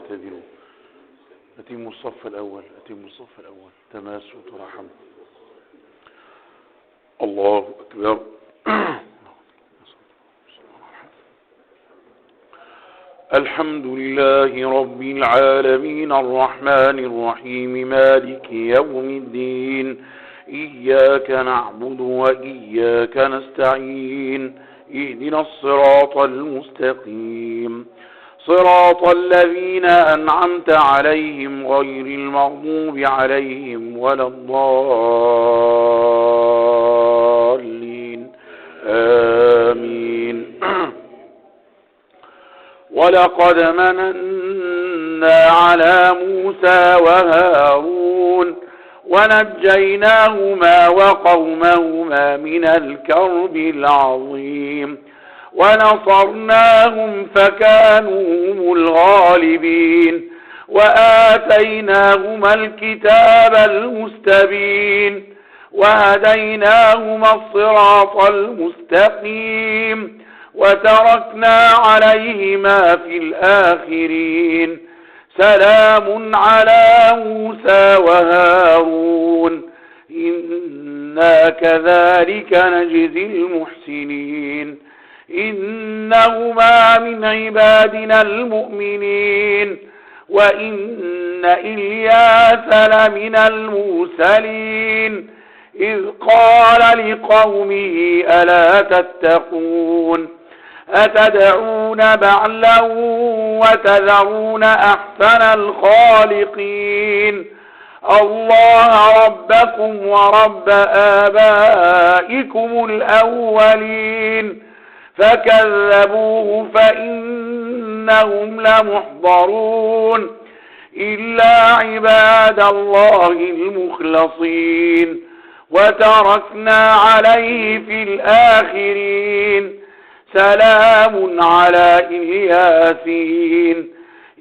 واعتدلوا. أتموا الصف الأول، أتموا الصف الأول، تماسوا ترحموا. الله أكبر. الحمد لله رب العالمين الرحمن الرحيم مالك يوم الدين. إياك نعبد وإياك نستعين. اهدنا الصراط المستقيم صراط الذين أنعمت عليهم غير المغضوب عليهم ولا الضالين. آمين. ولقد مننا على موسى وهارون ونجيناهما وقومهما من الكرب العظيم ونصرناهم فكانوا هم الغالبين وآتيناهما الكتاب المستبين وهديناهما الصراط المستقيم وتركنا عليهما في الآخرين. سلام على موسى وهارون إنا كذلك نجزي المحسنين إنهما من عبادنا المؤمنين وإن إلياس لمن المرسلين إذ قال لقومه ألا تتقون أتدعون بعلا وتذرون أحسن الخالقين الله ربكم ورب آبائكم الأولين فكذبوه فإنهم لمحضرون إلا عباد الله المخلصين وتركنا عليه في الآخرين. سلام على الياسين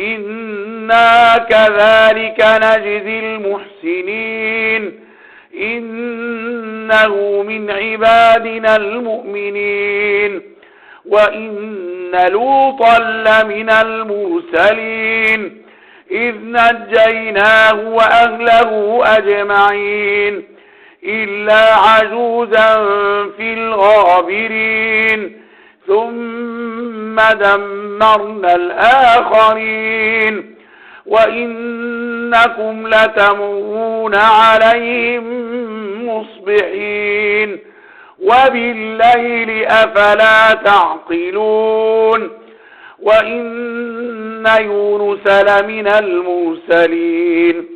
إنا كذلك نجزي المحسنين إنه من عبادنا المؤمنين وإن لوطا لمن المرسلين إذ نجيناه وأهله أجمعين إلا عجوزا في الغابرين ثم دمرنا الآخرين وإنكم لتمرون عليهم مصبحين وبالليل أفلا تعقلون وإن يونس لمن المرسلين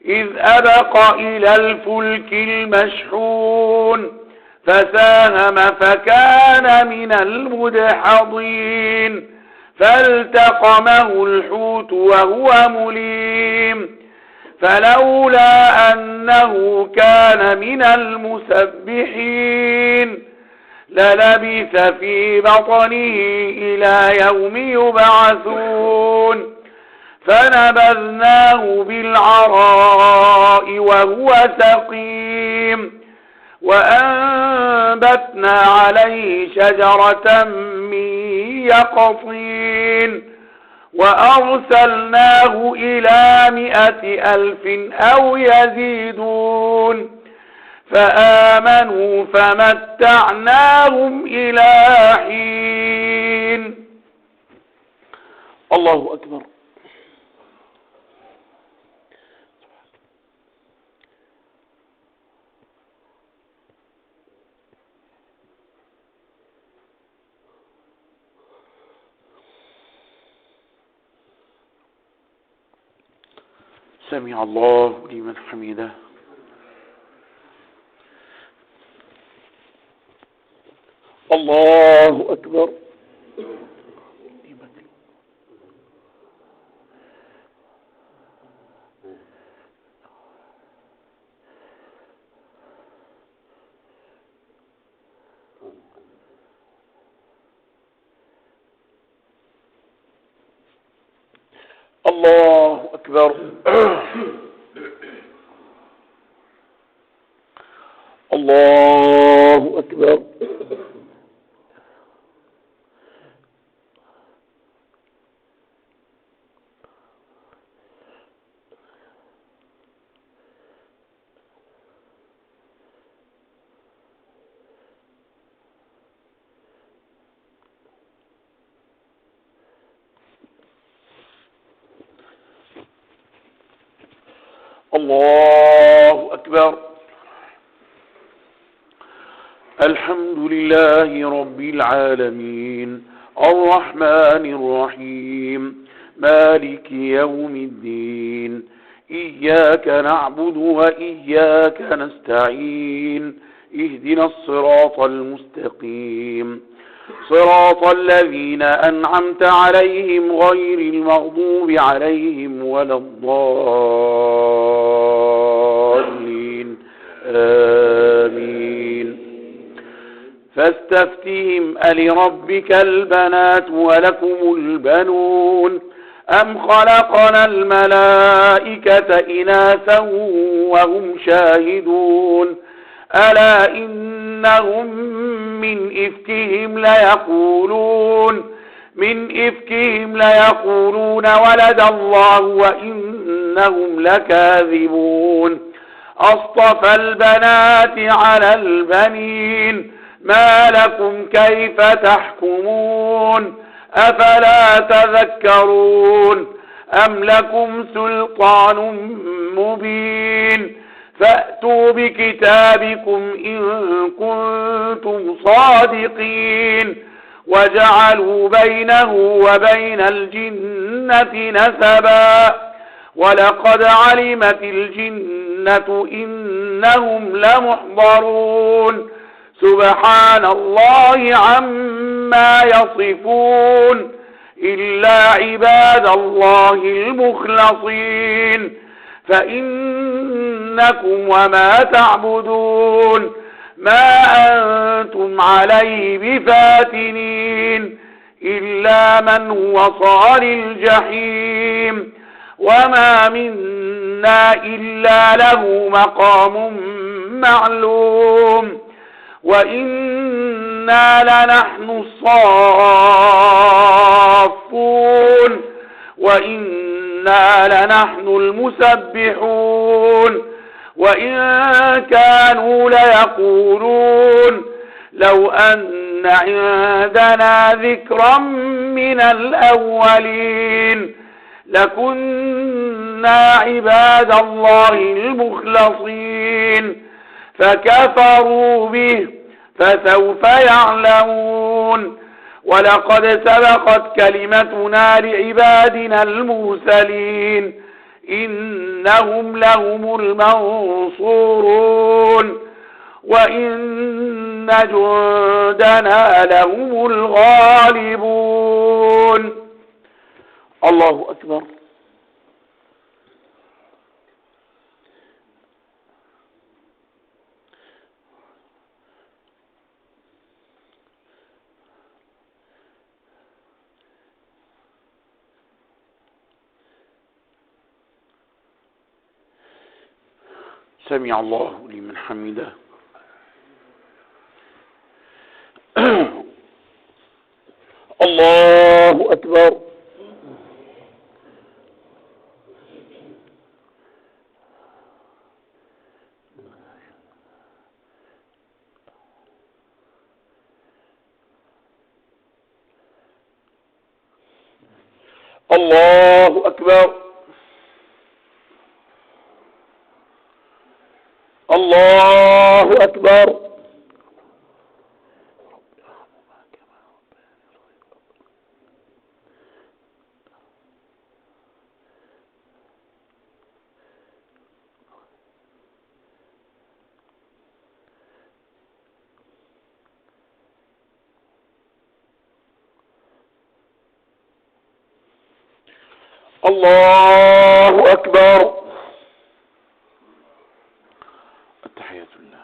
إذ أبق إلى الفلك المشحون فساهم فكان من المدحضين فالتقمه الحوت وهو مليم فلولا أنه كان من المسبحين للبث في بطنه إلى يوم يبعثون فنبذناه بالعراء وهو سقيم وأنبتنا عليه شجرة من يقطين وأرسلناه إلى 100,000 أو يزيدون فآمنوا فمتعناهم إلى حين. الله أكبر. سمع الله لمن حمده. الله أكبر. الله أكبر. الله أكبر. الله أكبر. الحمد لله رب العالمين الرحمن الرحيم مالك يوم الدين إياك نعبد وإياك نستعين اهدنا الصراط المستقيم صراط الذين أنعمت عليهم غير المغضوب عليهم ولا الضالين آمين. فاستفتهم ألربك البنات ولكم البنون أم خلقنا الملائكة إناثا وهم شاهدون ألا إنهم من إفكهم ليقولون ولد الله وإنهم لكاذبون أصطفى البنات على البنين ما لكم كيف تحكمون أفلا تذكرون أم لكم سلطان مبين فأتوا بكتابكم إن كنتم صادقين وجعلوا بينه وبين الجنة نسبا ولقد علمت الجنة إنهم لمحضرون سبحان الله عما يصفون إلا عباد الله المخلصين فإنكم وما تعبدون ما أنتم عليه بفاتنين إلا من هو صال الجحيم وما منا إلا له مقام معلوم وإنا لنحن الصافون وإنا لنحن المسبحون وإن كانوا ليقولون لو أن عندنا ذكرا من الأولين لكنا عباد الله المخلصين فكفروا به فسوف يعلمون ولقد سبقت كلمتنا لعبادنا المرسلين إنهم لهم المنصورون وإن جندنا لهم الغالبون. الله أكبر. سمع الله لمن حمده. الله أكبر. الله أكبر. الله أكبر. الله أكبر. التحيات لله.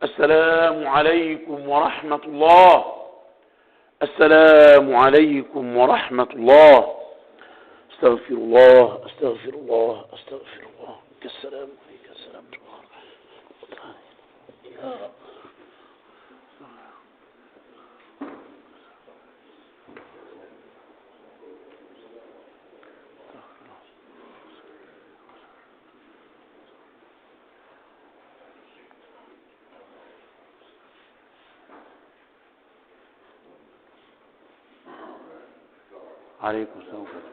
السلام عليكم ورحمة الله. السلام عليكم ورحمة الله. استغفر الله استغفر الله استغفر الله. السلام عليك السلام يا رب. عليكم السلام عليكم.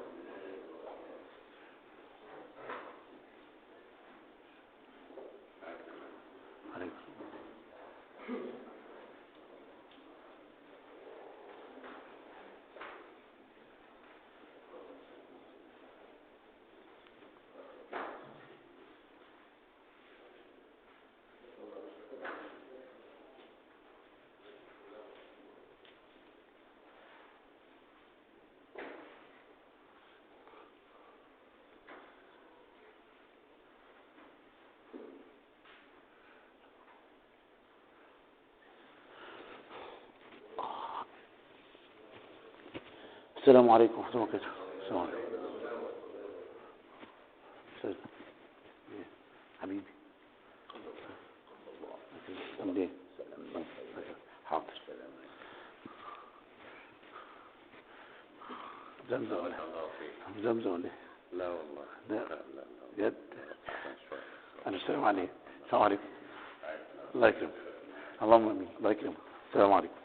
السلام عليكم ورحمة الله وبركاته. السلام عليكم. سلام. حبيبي. أمدين. حاضر. زمزم ولا زمزم ولا لا والله لا جد. أنا السلام عليكم. السلام عليكم. الله يكرمك. اللهم آمين. الله يكرمك. السلام عليكم.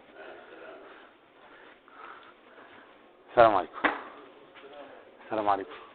السلام عليكم. السلام عليكم.